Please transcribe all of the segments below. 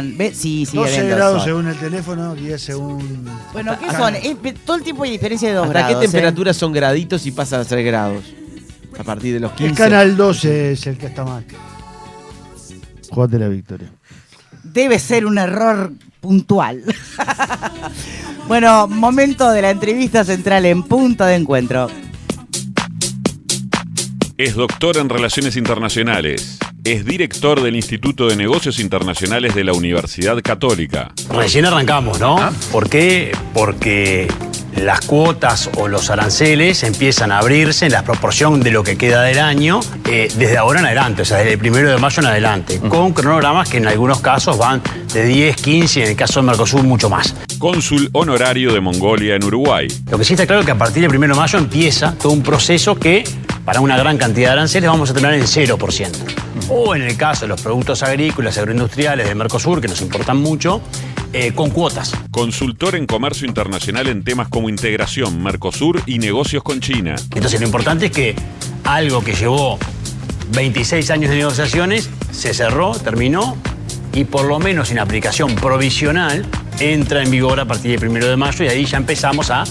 ¿Ve? Sí, sigue 12 habiendo grados sol. según el teléfono, 10 según... Bueno, ¿qué son? Todo el tiempo hay diferencia de 2 ¿Hasta grados. qué temperatura son graditos y pasan a ser grados? A partir de los 15. El canal 12 es el que está mal. Jugate la victoria. Debe ser un error puntual. Bueno, momento de la entrevista central en Punto de Encuentro. Es doctor en Relaciones Internacionales. Es director del Instituto de Negocios Internacionales de la Universidad Católica. Recién arrancamos, ¿no? ¿Por qué? Porque las cuotas o los aranceles empiezan a abrirse en la proporción de lo que queda del año desde ahora en adelante, o sea, desde el 1 de mayo en adelante, con cronogramas que en algunos casos van de 10, 15 y en el caso de Mercosur mucho más. Cónsul honorario de Mongolia en Uruguay. Lo que sí está claro es que a partir del 1 de mayo empieza todo un proceso que para una gran cantidad de aranceles vamos a tener en 0%. O en el caso de los productos agrícolas, agroindustriales de Mercosur, que nos importan mucho, con cuotas. Consultor en comercio internacional en temas como integración, Mercosur y negocios con China. Entonces lo importante es que algo que llevó 26 años de negociaciones se cerró, terminó y por lo menos en aplicación provisional entra en vigor a partir del 1 de mayo y ahí ya empezamos a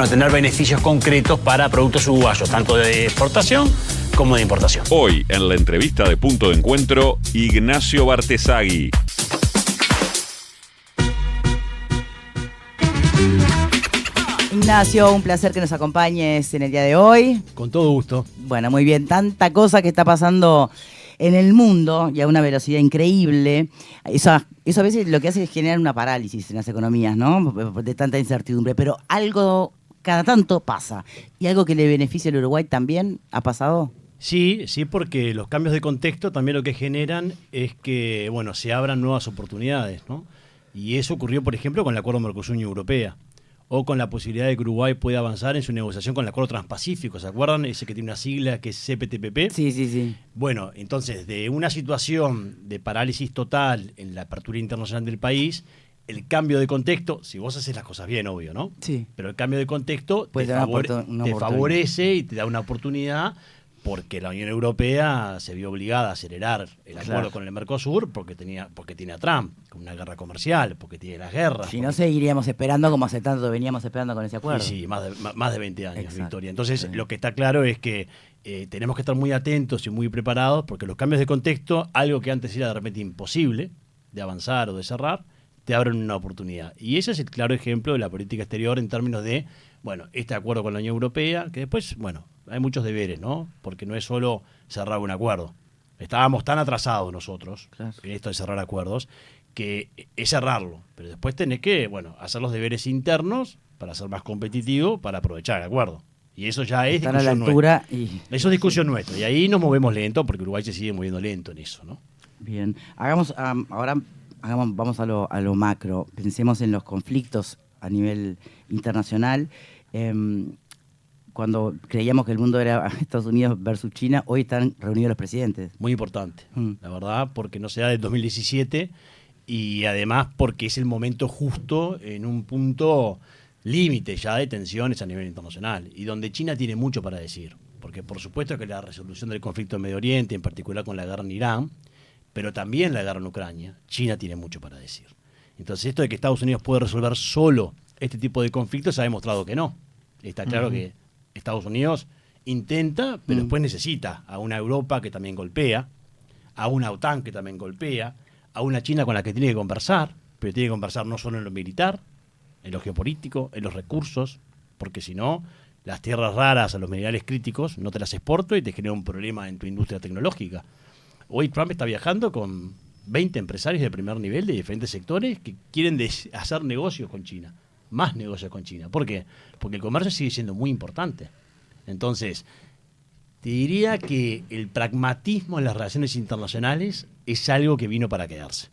tener beneficios concretos para productos uruguayos, tanto de exportación como de importación. Hoy, en la entrevista de Punto de Encuentro, Ignacio Bartesagui. Ignacio, un placer que nos acompañes en el día de hoy. Con todo gusto. Bueno, muy bien, tanta cosa que está pasando en el mundo y a una velocidad increíble. Eso a veces lo que hace es generar una parálisis en las economías, ¿no? De tanta incertidumbre, pero algo cada tanto pasa. ¿Y algo que le beneficia al Uruguay también ha pasado? Sí, porque los cambios de contexto también lo que generan es que, se abran nuevas oportunidades, ¿no? Y eso ocurrió, por ejemplo, con el acuerdo Mercosur-Unión Europea, o con la posibilidad de que Uruguay pueda avanzar en su negociación con el acuerdo transpacífico, ¿se acuerdan? Ese que tiene una sigla que es CPTPP. Sí. Bueno, entonces, de una situación de parálisis total en la apertura internacional del país, el cambio de contexto, si vos haces las cosas bien, obvio, ¿no? Sí. Pero el cambio de contexto Pues te favorece y te da una oportunidad, porque la Unión Europea se vio obligada a acelerar el acuerdo con el Mercosur porque tiene a Trump, con una guerra comercial, porque tiene las guerras. Si no, seguiríamos esperando como hace tanto veníamos esperando con ese acuerdo. Sí, más de 20 años, Exacto. Victoria. Entonces, Sí. Lo que está claro es que tenemos que estar muy atentos y muy preparados, porque los cambios de contexto, algo que antes era de repente imposible de avanzar o de cerrar, te abren una oportunidad. Y ese es el claro ejemplo de la política exterior en términos de, este acuerdo con la Unión Europea, que después, hay muchos deberes, ¿no? Porque no es solo cerrar un acuerdo. Estábamos tan atrasados nosotros en esto de cerrar acuerdos, que es cerrarlo, pero después tenés que, hacer los deberes internos para ser más competitivo, para aprovechar el acuerdo. Y eso ya es Estar a la altura nuestra. Eso es discusión nuestra. Y ahí nos movemos lento, porque Uruguay se sigue moviendo lento en eso, ¿no? Bien. Vamos a lo macro. Pensemos en los conflictos a nivel internacional. Cuando creíamos que el mundo era Estados Unidos versus China, hoy están reunidos los presidentes. Muy importante, la verdad, porque no se da del 2017 y además porque es el momento justo en un punto límite ya de tensiones a nivel internacional y donde China tiene mucho para decir. Porque por supuesto que la resolución del conflicto en Medio Oriente, en particular con la guerra en Irán, pero también la guerra en Ucrania, China tiene mucho para decir. Entonces esto de que Estados Unidos puede resolver solo este tipo de conflictos se ha demostrado que no. Está claro que Estados Unidos intenta, pero después necesita a una Europa que también golpea, a una OTAN que también golpea, a una China con la que tiene que conversar, pero tiene que conversar no solo en lo militar, en lo geopolítico, en los recursos, porque si no, las tierras raras, a los minerales críticos, no te las exporto y te genera un problema en tu industria tecnológica. Hoy Trump está viajando con 20 empresarios de primer nivel de diferentes sectores que quieren hacer negocios con China. Más negocios con China. ¿Por qué? Porque el comercio sigue siendo muy importante. Entonces, te diría que el pragmatismo en las relaciones internacionales es algo que vino para quedarse.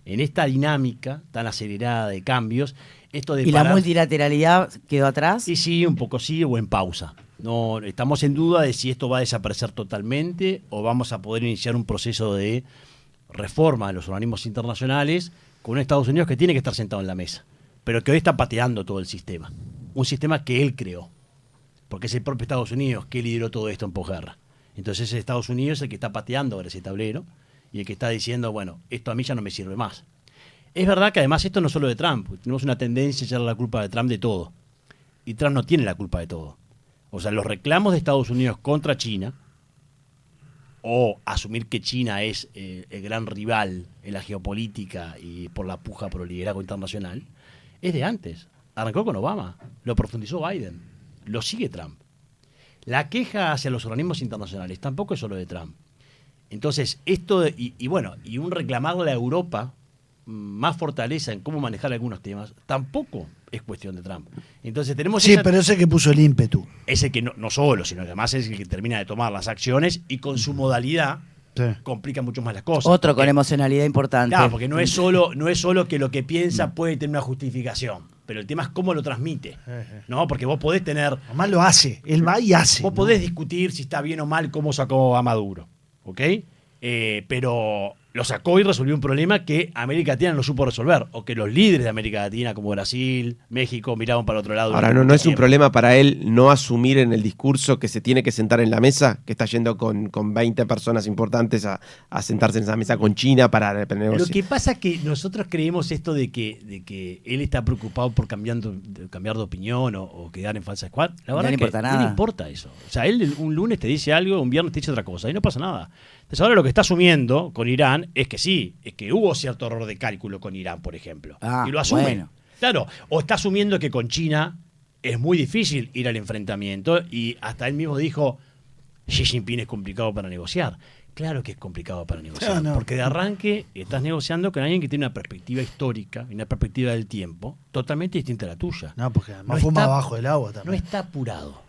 En esta dinámica tan acelerada de cambios, esto de ¿Y la multilateralidad quedó atrás? Y sí, un poco sí, o en pausa. No, estamos en duda de si esto va a desaparecer totalmente o vamos a poder iniciar un proceso de reforma de los organismos internacionales con un Estados Unidos que tiene que estar sentado en la mesa, pero que hoy está pateando todo el sistema. Un sistema que él creó, porque es el propio Estados Unidos que lideró todo esto en posguerra. Entonces es Estados Unidos el que está pateando ahora ese tablero y el que está diciendo, esto a mí ya no me sirve más. Es verdad que además esto no es solo de Trump. Tenemos una tendencia a echarle la culpa de Trump de todo. Y Trump no tiene la culpa de todo. O sea, los reclamos de Estados Unidos contra China, o asumir que China es el gran rival en la geopolítica y por la puja por el liderazgo internacional, es de antes. Arrancó con Obama, lo profundizó Biden, lo sigue Trump. La queja hacia los organismos internacionales tampoco es solo de Trump. Entonces, esto, y un reclamarle a Europa más fortaleza en cómo manejar algunos temas, tampoco es cuestión de Trump. Entonces tenemos pero ese que puso el ímpetu. ese que no solo, sino que además es el que termina de tomar las acciones y con su modalidad complica mucho más las cosas. Otro con emocionalidad importante. Claro, porque no es solo que lo que piensa puede tener una justificación, pero el tema es cómo lo transmite, ¿no? Porque vos podés tener... Además lo hace, él va y hace. Vos podés discutir si está bien o mal cómo sacó a Maduro, ¿ok? Pero lo sacó y resolvió un problema que América Latina no supo resolver, o que los líderes de América Latina, como Brasil, México, miraban para otro lado. Ahora, ¿no es un problema para él no asumir en el discurso que se tiene que sentar en la mesa? Que está yendo con 20 personas importantes a sentarse en esa mesa con China para negociar. Lo que pasa es que nosotros creemos esto de que él está preocupado por cambiar de opinión o quedar en falsa squad. La verdad es que no le importa eso. O sea, él un lunes te dice algo, un viernes te dice otra cosa y no pasa nada. Entonces ahora lo que está asumiendo con Irán es que sí, es que hubo cierto error de cálculo con Irán, por ejemplo. Y lo asume. Bueno. Claro, o está asumiendo que con China es muy difícil ir al enfrentamiento y hasta él mismo dijo, Xi Jinping es complicado para negociar. Claro que es complicado para negociar, porque de arranque estás negociando con alguien que tiene una perspectiva histórica y una perspectiva del tiempo totalmente distinta a la tuya. No, porque además fuma abajo del agua también. No está apurado.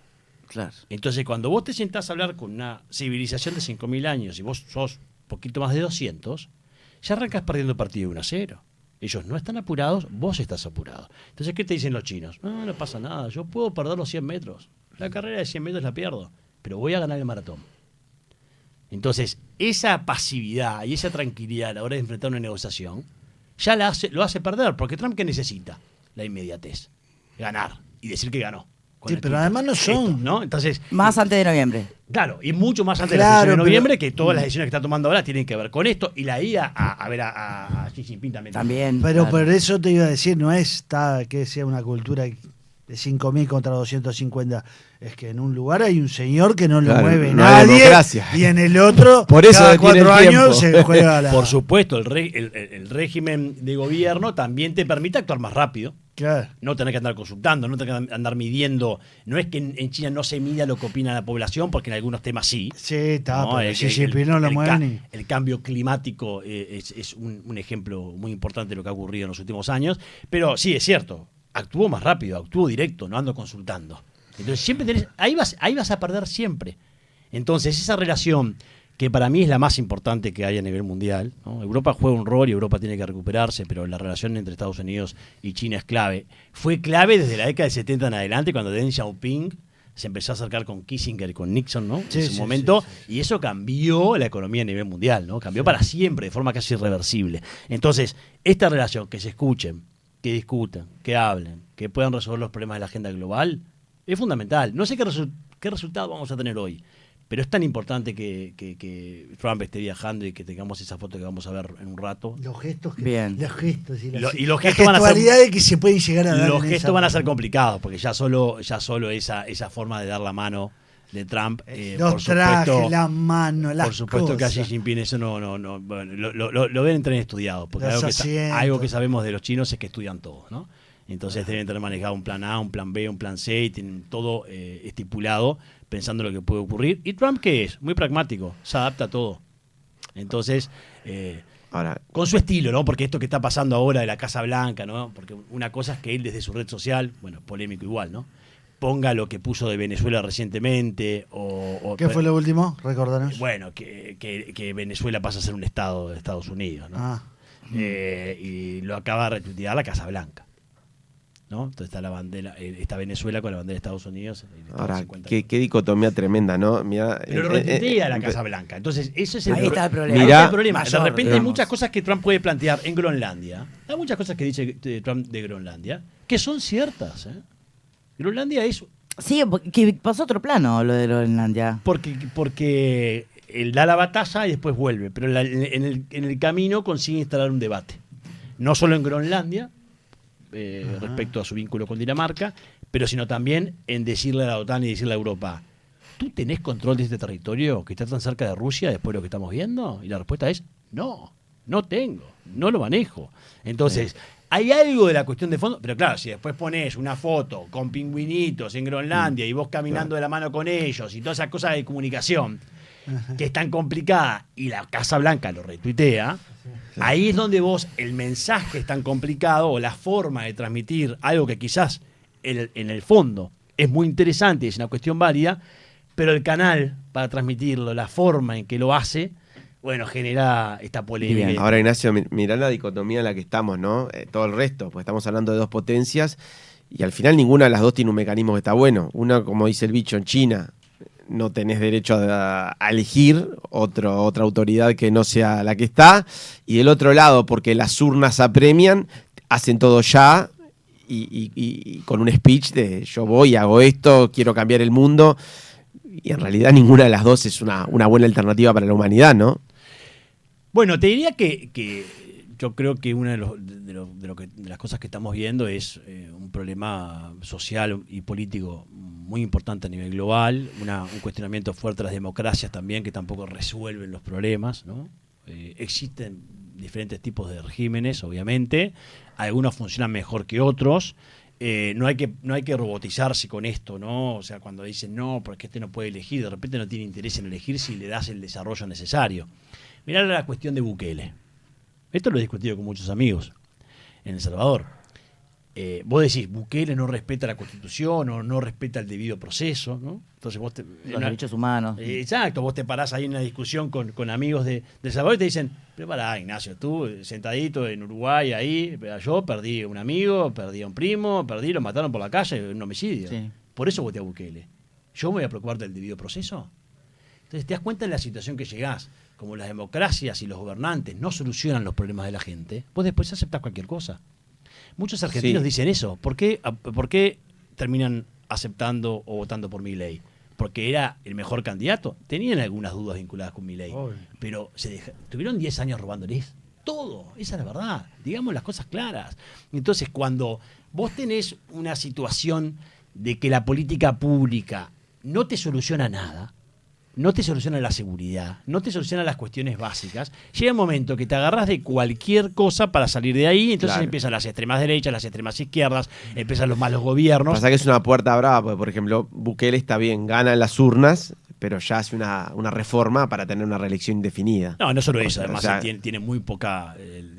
Claro. Entonces, cuando vos te sentás a hablar con una civilización de 5.000 años y vos sos poquito más de 200, ya arrancas perdiendo el partido 1-0. Ellos no están apurados, vos estás apurado. Entonces, ¿qué te dicen los chinos? No pasa nada, yo puedo perder los 100 metros. La carrera de 100 metros la pierdo, pero voy a ganar el maratón. Entonces, esa pasividad y esa tranquilidad a la hora de enfrentar una negociación, ya lo hace perder, porque Trump, ¿qué necesita? La inmediatez. Ganar y decir que ganó. Sí, pero además no son. Esto, ¿no? Entonces, Más antes de noviembre. claro, y mucho más antes de la sesión de noviembre, que todas las decisiones que está tomando ahora tienen que ver con esto, y la ida a ver a Xi Jinping también. Pero claro. por eso te iba a decir, no es que sea una cultura de 5.000 contra 250. Es que en un lugar hay un señor que no lo mueve no hay nadie, democracia. y en el otro, Por eso cada detiene 4 el tiempo. años se juega la... Por supuesto, el régimen de gobierno también te permite actuar más rápido. Claro. No tener que andar consultando, no tener que andar midiendo. No es que en China no se mida lo que opina la población, porque en algunos temas sí. Sí, está, No, pero Xi Jinping no lo mueve ni... El cambio climático es un ejemplo muy importante de lo que ha ocurrido en los últimos años. Pero sí, es cierto, actuó más rápido, actuó directo, no ando consultando. Entonces siempre ahí vas a perder siempre. Entonces esa relación, que para mí es la más importante que hay a nivel mundial, ¿no? Europa juega un rol y Europa tiene que recuperarse, pero la relación entre Estados Unidos y China es clave. Fue clave desde la década del 70 en adelante, cuando Deng Xiaoping se empezó a acercar con Kissinger y con Nixon, ¿no? Sí, en su sí, momento, sí. y eso cambió la economía a nivel mundial, ¿no? Cambió para siempre, de forma casi irreversible. Entonces, esta relación, que se escuchen, que discutan, que hablen, que puedan resolver los problemas de la agenda global, es fundamental. No sé qué resultado vamos a tener hoy, pero es tan importante que Trump esté viajando y que tengamos esa foto que vamos a ver en un rato. Los gestos, Bien. los gestos y Y los gestos van a ser, gestualidades que se pueden llegar a dar. los gestos van a ser complicados, porque ya solo esa forma de dar la mano de Trump, los por trajes, supuesto, la mano, las por supuesto que a Xi cosas. Jinping eso bueno, lo deben tener estudiado, porque Los asientos. algo que sabemos de los chinos es que estudian todo, ¿no? Entonces deben tener manejado un plan A, un plan B, un plan C, y tienen todo estipulado, pensando en lo que puede ocurrir. ¿Y Trump qué es? Muy pragmático, se adapta a todo. Entonces, Ahora, con su estilo, ¿no? Porque esto que está pasando ahora de la Casa Blanca, ¿no? Porque una cosa es que él desde su red social, bueno, polémico igual, ¿no? Ponga lo que puso de Venezuela recientemente ¿Qué fue lo último? Recordanos. Bueno, que Venezuela pasa a ser un estado de Estados Unidos, ¿no? Y lo acaba de retuitear la Casa Blanca, ¿no? Entonces está la bandera, está Venezuela con la bandera de Estados Unidos. ahora qué dicotomía tremenda, ¿no? Mirá, Pero lo retuitea la Casa Blanca. Entonces, eso es Ahí está el problema. Ahí Mirá, está el problema. mayor, De repente hay digamos. muchas cosas que Trump puede plantear en Groenlandia. Hay muchas cosas que dice Trump de Groenlandia que son ciertas, ¿eh? Groenlandia es Sí, que pasó a otro plano lo de Groenlandia. porque él da la batalla y después vuelve, pero en el camino consigue instalar un debate. no solo en Groenlandia, respecto a su vínculo con Dinamarca, pero sino también en decirle a la OTAN y decirle a Europa, ¿tú tenés control de este territorio que está tan cerca de Rusia después de lo que estamos viendo? Y la respuesta es, no tengo, no lo manejo. Entonces, hay algo de la cuestión de fondo, pero claro, si después pones una foto con pingüinitos en Groenlandia y vos caminando de la mano con ellos y todas esas cosas de comunicación que es tan complicada y la Casa Blanca lo retuitea, ahí es donde vos, el mensaje es tan complicado o la forma de transmitir algo que quizás en el fondo es muy interesante, es una cuestión válida, pero el canal para transmitirlo, la forma en que lo hace, bueno, genera esta polémica. Bien. Ahora, Ignacio, mirá la dicotomía en la que estamos, ¿no? Todo el resto, pues estamos hablando de dos potencias y al final ninguna de las dos tiene un mecanismo que está bueno. Una, como dice el bicho, en China no tenés derecho a elegir otra autoridad que no sea la que está, y del otro lado, porque las urnas apremian, hacen todo ya y con un speech de yo voy, hago esto, quiero cambiar el mundo, y en realidad ninguna de las dos es una buena alternativa para la humanidad, ¿no? Bueno, te diría que yo creo que una de las cosas que estamos viendo es un problema social y político muy importante a nivel global, un cuestionamiento fuerte de las democracias también, que tampoco resuelven los problemas, ¿no? Existen diferentes tipos de regímenes, obviamente, algunos funcionan mejor que otros. No hay que robotizarse con esto, ¿no? O sea, cuando dicen no, porque este no puede elegir, de repente no tiene interés en elegir si le das el desarrollo necesario. Mirá la cuestión de Bukele. Esto lo he discutido con muchos amigos en El Salvador. Vos decís, Bukele no respeta la Constitución o no respeta el debido proceso, ¿no? Entonces vos los derechos humanos. Exacto, vos te parás ahí en una discusión con amigos de El Salvador y te dicen, pero pará, Ignacio, tú sentadito en Uruguay ahí, yo perdí un amigo, perdí a un primo, lo mataron por la calle, en un homicidio. Sí. Por eso voté a Bukele. ¿Yo me voy a preocupar del debido proceso? Entonces te das cuenta de la situación que llegás. Como las democracias y los gobernantes no solucionan los problemas de la gente, vos después aceptás cualquier cosa. Muchos argentinos dicen eso. ¿Por qué terminan aceptando o votando por Milei? ¿Porque era el mejor candidato? Tenían algunas dudas vinculadas con Milei, pero tuvieron 10 años robándoles todo. Esa es la verdad. Digamos las cosas claras. Entonces, cuando vos tenés una situación de que la política pública no te soluciona nada, no te soluciona la seguridad, no te soluciona las cuestiones básicas, llega un momento que te agarras de cualquier cosa para salir de ahí, entonces empiezan las extremas derechas, las extremas izquierdas, empiezan los malos gobiernos. Pasa que es una puerta brava, porque por ejemplo, Bukele está bien, gana en las urnas, pero ya hace una reforma para tener una reelección indefinida. No solo eso, además tiene muy poca, el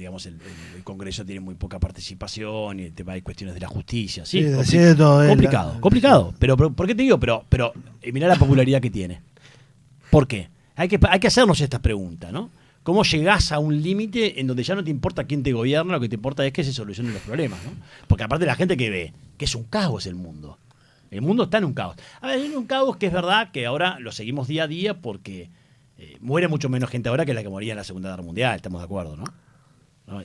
Congreso tiene muy poca participación y el tema de cuestiones de la justicia. Sí, complicado. Pero ¿por qué te digo? Pero mirá la popularidad que tiene. ¿Por qué? Hay que hacernos esta pregunta, ¿no? ¿Cómo llegás a un límite en donde ya no te importa quién te gobierna, lo que te importa es que se solucionen los problemas, ¿no? Porque aparte la gente que ve que es un caos el mundo. El mundo está en un caos. A ver, en un caos que es verdad que ahora lo seguimos día a día porque muere mucho menos gente ahora que la que moría en la Segunda Guerra Mundial, estamos de acuerdo, ¿no?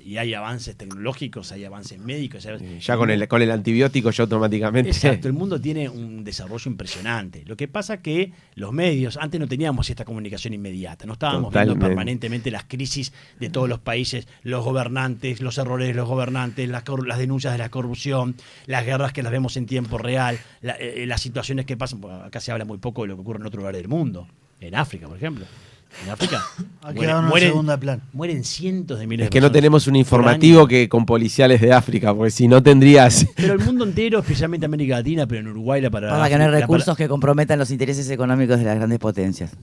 Y hay avances tecnológicos, hay avances médicos. Ya con el antibiótico ya automáticamente. Exacto, el mundo tiene un desarrollo impresionante. Lo que pasa que los medios, antes no teníamos esta comunicación inmediata, no estábamos viendo permanentemente las crisis de todos los países, los gobernantes, los errores de los gobernantes, las denuncias de la corrupción, las guerras que las vemos en tiempo real, las situaciones que pasan. Acá se habla muy poco de lo que ocurre en otro lugar del mundo, en África, por ejemplo. En África ha quedado en un segundo plan. Mueren cientos de miles de personas. Es que no tenemos un informativo que con policiales de África, porque si no tendrías... Pero el mundo entero, especialmente América Latina, pero en Uruguay para que no hay recursos que comprometan los intereses económicos de las grandes potencias.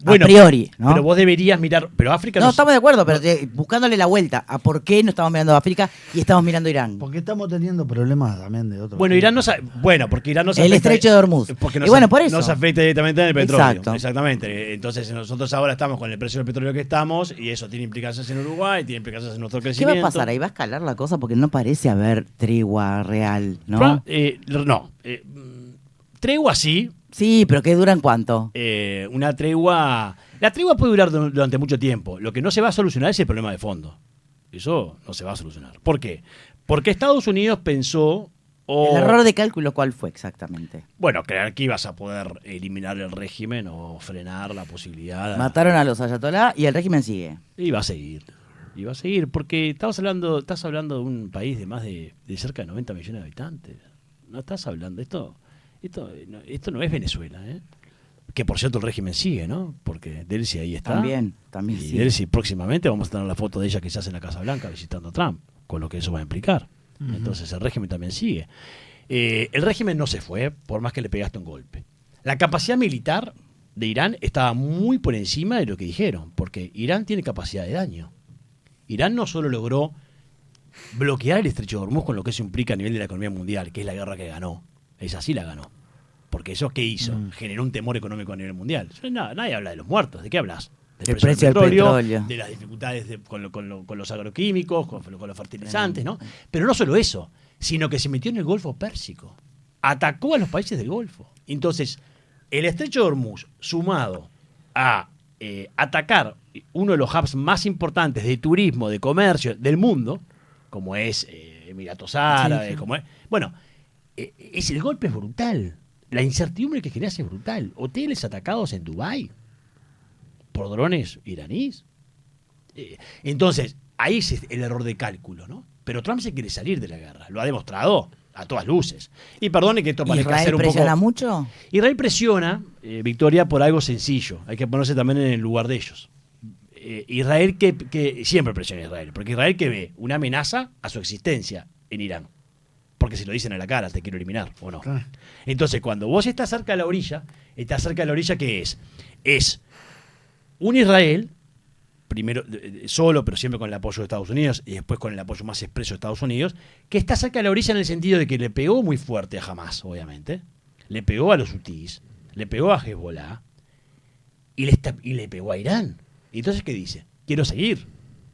Bueno, a priori, ¿no? Pero vos deberías mirar... Pero África no estamos de acuerdo, pero buscándole la vuelta a por qué no estamos mirando África y estamos mirando Irán. Porque estamos teniendo problemas también de otros. Bueno, Irán no sabe... Porque Irán no se el estrecho de Hormuz. Porque por eso. nos afecta directamente en el petróleo. Exacto. Exactamente. Entonces nosotros ahora estamos con el precio del petróleo que estamos y eso tiene implicancias en Uruguay, tiene implicancias en nuestro crecimiento. ¿Qué va a pasar? Ahí va a escalar la cosa porque no parece haber tregua real, ¿no? Tregua sí. Sí, pero ¿qué duran cuánto? Una tregua... La tregua puede durar durante mucho tiempo. Lo que no se va a solucionar es el problema de fondo. Eso no se va a solucionar. ¿Por qué? Porque Estados Unidos pensó... ¿El error de cálculo cuál fue exactamente? Bueno, creer que ibas a poder eliminar el régimen o frenar la posibilidad. Mataron a los ayatolá y el régimen sigue. Y va a seguir. Y va a seguir, porque estás hablando de un país de más de cerca de 90 millones de habitantes. No estás hablando, esto no es Venezuela, ¿eh? Que por cierto el régimen sigue, ¿no? Porque Delcy ahí está. También Y sí. Delcy próximamente vamos a tener la foto de ella que se hace en la Casa Blanca visitando a Trump, con lo que eso va a implicar. Entonces el régimen también sigue. El régimen no se fue, por más que le pegaste un golpe. La capacidad militar de Irán estaba muy por encima de lo que dijeron, porque Irán tiene capacidad de daño. Irán no solo logró bloquear el estrecho de Hormuz con lo que eso implica a nivel de la economía mundial, que es la guerra que ganó. Esa sí la ganó. Porque eso, ¿qué hizo? Generó un temor económico a nivel mundial. Nadie habla de los muertos. ¿De qué hablas? El precio del petróleo. De las dificultades con los agroquímicos, con los fertilizantes, ¿no? Pero no solo eso, sino que se metió en el Golfo Pérsico. Atacó a los países del Golfo. Entonces, el estrecho de Hormuz, sumado a atacar uno de los hubs más importantes de turismo, de comercio del mundo, como es Emiratos Árabes, como es... Bueno, el golpe es brutal. La incertidumbre que genera es brutal. Hoteles atacados en Dubái por drones iraníes. Entonces, ahí es el error de cálculo, ¿no? Pero Trump se quiere salir de la guerra. Lo ha demostrado a todas luces. Y perdone que esto parezca ser un poco... ¿Israel presiona mucho? Israel presiona, Victoria, por algo sencillo. Hay que ponerse también en el lugar de ellos. Israel que siempre presiona a Israel, porque Israel que ve una amenaza a su existencia en Irán. Porque se lo dicen a la cara, te quiero eliminar, ¿o no? Claro. Entonces, cuando vos estás cerca de la orilla, ¿qué es? Es un Israel, primero solo, pero siempre con el apoyo de Estados Unidos, y después con el apoyo más expreso de Estados Unidos, que está cerca de la orilla en el sentido de que le pegó muy fuerte a Hamas, obviamente, le pegó a los hutíes, le pegó a Hezbollah, y le pegó a Irán. Y entonces, ¿qué dice? Quiero seguir.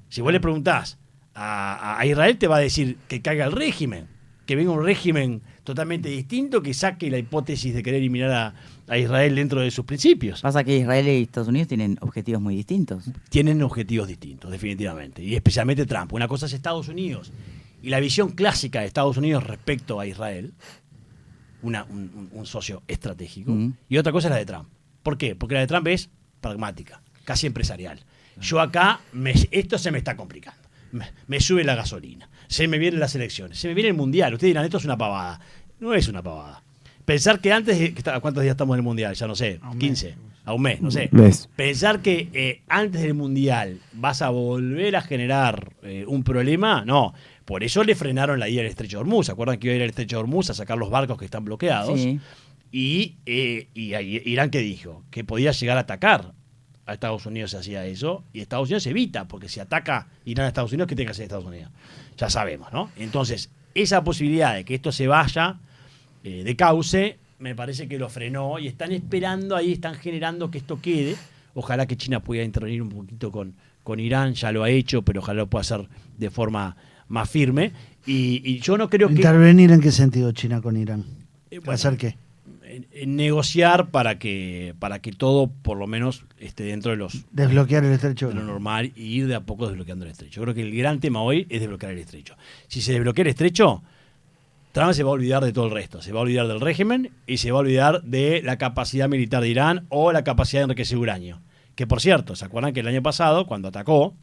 Si vos le preguntás a Israel, te va a decir que caiga el régimen, que venga un régimen totalmente distinto que saque la hipótesis de querer eliminar a Israel dentro de sus principios. Pasa que Israel y Estados Unidos tienen objetivos muy distintos. Tienen objetivos distintos, definitivamente. Y especialmente Trump. Una cosa es Estados Unidos y la visión clásica de Estados Unidos respecto a Israel, un socio estratégico, y otra cosa es la de Trump. ¿Por qué? Porque la de Trump es pragmática, casi empresarial. Yo acá, esto se me está complicando. Me sube la gasolina, se me vienen las elecciones, se me viene el Mundial. Ustedes dirán, esto es una pavada. No es una pavada. Pensar que ¿cuántos días estamos en el Mundial? Ya no sé, 15, a un mes, no sé. Pensar que antes del Mundial vas a volver a generar un problema, no. Por eso le frenaron la ida al Estrecho de Hormuz. ¿Se acuerdan que iba a ir al Estrecho de Hormuz a sacar los barcos que están bloqueados? Sí. Y Irán, ¿qué dijo? Que podía llegar a atacar a Estados Unidos si hacía eso, y Estados Unidos evita, porque si ataca Irán a Estados Unidos, ¿qué tiene que hacer Estados Unidos? Ya sabemos, ¿no? Entonces, esa posibilidad de que esto se vaya de cauce, me parece que lo frenó, y están esperando ahí, están generando que esto quede. Ojalá que China pueda intervenir un poquito con Irán, ya lo ha hecho, pero ojalá lo pueda hacer de forma más firme. Y yo no creo ¿Intervenir en qué sentido China con Irán? ¿Hacer qué? En negociar para que todo por lo menos esté dentro de los desbloquear el estrecho de lo normal y ir de a poco desbloqueando el estrecho. Yo creo que el gran tema hoy es desbloquear el estrecho. Si se desbloquea el estrecho, Trump se va a olvidar de todo el resto. Se va a olvidar del régimen y se va a olvidar de la capacidad militar de Irán o la capacidad de enriquecer uranio. Que por cierto, ¿se acuerdan que el año pasado, cuando atacó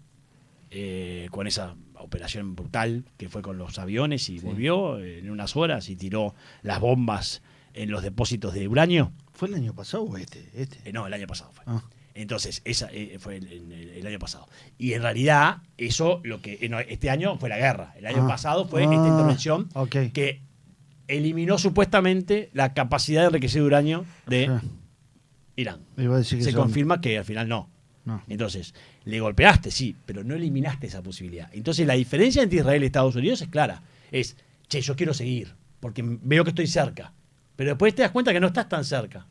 con esa operación brutal que fue con los aviones y volvió en unas horas y tiró las bombas en los depósitos de uranio? ¿Fue el año pasado o este? No, el año pasado fue. Entonces, esa fue el año pasado. Y en realidad, eso este año fue la guerra. El año pasado fue esta intervención que eliminó supuestamente la capacidad de enriquecer uranio de Irán. Se confirma que al final no. Entonces, le golpeaste, sí, pero no eliminaste esa posibilidad. Entonces, la diferencia entre Israel y Estados Unidos es clara. Yo quiero seguir, porque veo que estoy cerca. Pero después te das cuenta que no estás tan cerca.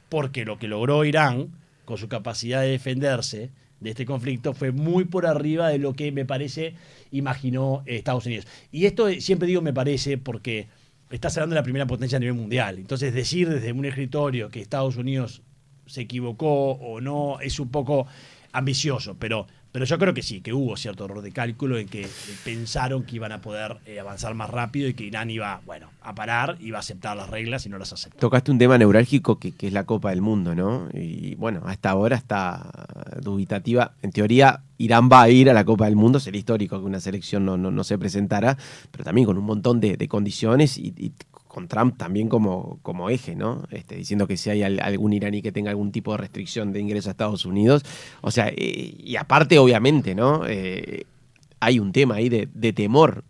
Porque lo que logró Irán, con su capacidad de defenderse de este conflicto, fue muy por arriba de lo que, me parece, imaginó Estados Unidos. Y esto siempre digo me parece porque estás hablando de la primera potencia a nivel mundial. Entonces, decir desde un escritorio que Estados Unidos se equivocó o no es un poco ambicioso, pero yo creo que sí, que hubo cierto error de cálculo en que pensaron que iban a poder avanzar más rápido y que Irán iba a parar, iba a aceptar las reglas y no las aceptó. Tocaste un tema neurálgico que es la Copa del Mundo, ¿no? Y bueno, hasta ahora está dubitativa. En teoría Irán va a ir a la Copa del Mundo, sería histórico que una selección no se presentara, pero también con un montón de condiciones y con Trump también como eje, ¿no? Diciendo que si hay algún iraní que tenga algún tipo de restricción de ingreso a Estados Unidos. O sea, y aparte, obviamente, ¿no? Hay un tema ahí de temor,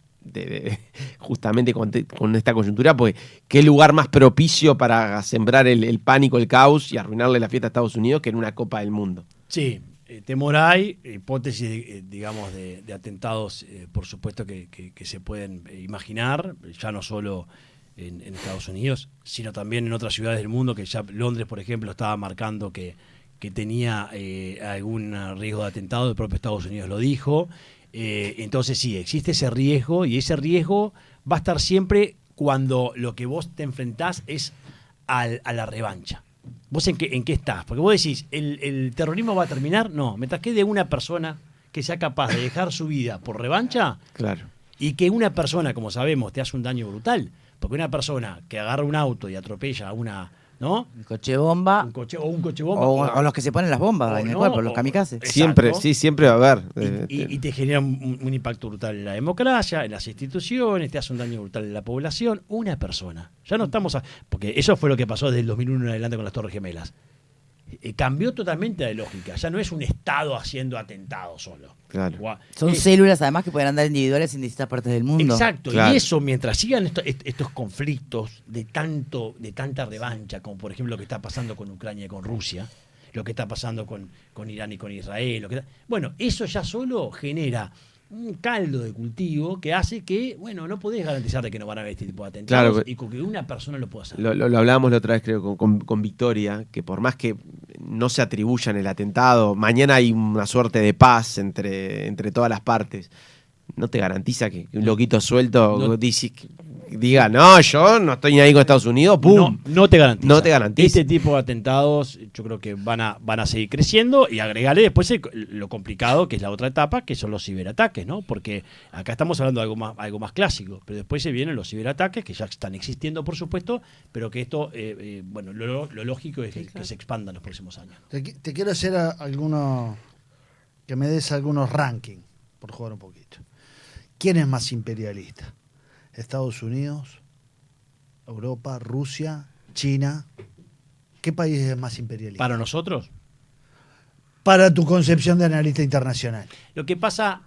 justamente con esta coyuntura, pues qué lugar más propicio para sembrar el pánico, el caos y arruinarle la fiesta a Estados Unidos que en una Copa del Mundo. Sí, temor hay, hipótesis, digamos, de atentados, por supuesto que se pueden imaginar, ya no solo en Estados Unidos, sino también en otras ciudades del mundo, que ya Londres, por ejemplo, estaba marcando que tenía algún riesgo de atentado, el propio Estados Unidos lo dijo. Entonces sí, existe ese riesgo, y ese riesgo va a estar siempre cuando lo que vos te enfrentás es a la revancha. ¿Vos en qué estás? Porque vos decís, ¿el terrorismo va a terminar? No, mientras quede una persona que sea capaz de dejar su vida por revancha, claro, y que una persona, como sabemos, te hace un daño brutal. Porque una persona que agarra un auto y atropella a una, ¿no? Un coche bomba. Un coche bomba. O los que se ponen las bombas en el cuerpo, los kamikazes. Siempre, Exacto. sí, siempre va a haber. Y te genera un impacto brutal en la democracia, en las instituciones, te hace un daño brutal en la población. Una persona. Ya no estamos porque eso fue lo que pasó desde el 2001 en adelante con las Torres Gemelas. Cambió totalmente de lógica. Ya no es un Estado haciendo atentados solo. Claro. Son células, además, que pueden andar individuales en distintas partes del mundo. Exacto. Claro. Y eso, mientras sigan estos conflictos de tanta revancha, como por ejemplo lo que está pasando con Ucrania y con Rusia, lo que está pasando con Irán y con Israel, bueno, eso ya solo genera un caldo de cultivo que hace que, bueno, no podés garantizar de que no van a haber este tipo de atentados, Claro, y con que una persona lo pueda hacer. Lo hablábamos la otra vez, creo, con Victoria, que por más que no se atribuyan el atentado, mañana hay una suerte de paz entre todas las partes. No te garantiza que un loquito suelto diga, no, yo no estoy ni ahí con Estados Unidos, ¡pum! No te garantiza. No te garantiza. Este tipo de atentados yo creo que van a seguir creciendo, y agregarle después lo complicado que es la otra etapa, que son los ciberataques, ¿no? Porque acá estamos hablando de algo más clásico, pero después se vienen los ciberataques, que ya están existiendo, por supuesto, pero que esto, bueno, lo lógico es que se expanda en los próximos años. Te quiero hacer que me des algunos rankings, por jugar un poquito. ¿Quién es más imperialista? ¿Estados Unidos, Europa, Rusia, China? ¿Qué país es más imperialista? Para nosotros, Para tu concepción de analista internacional. lo que pasa,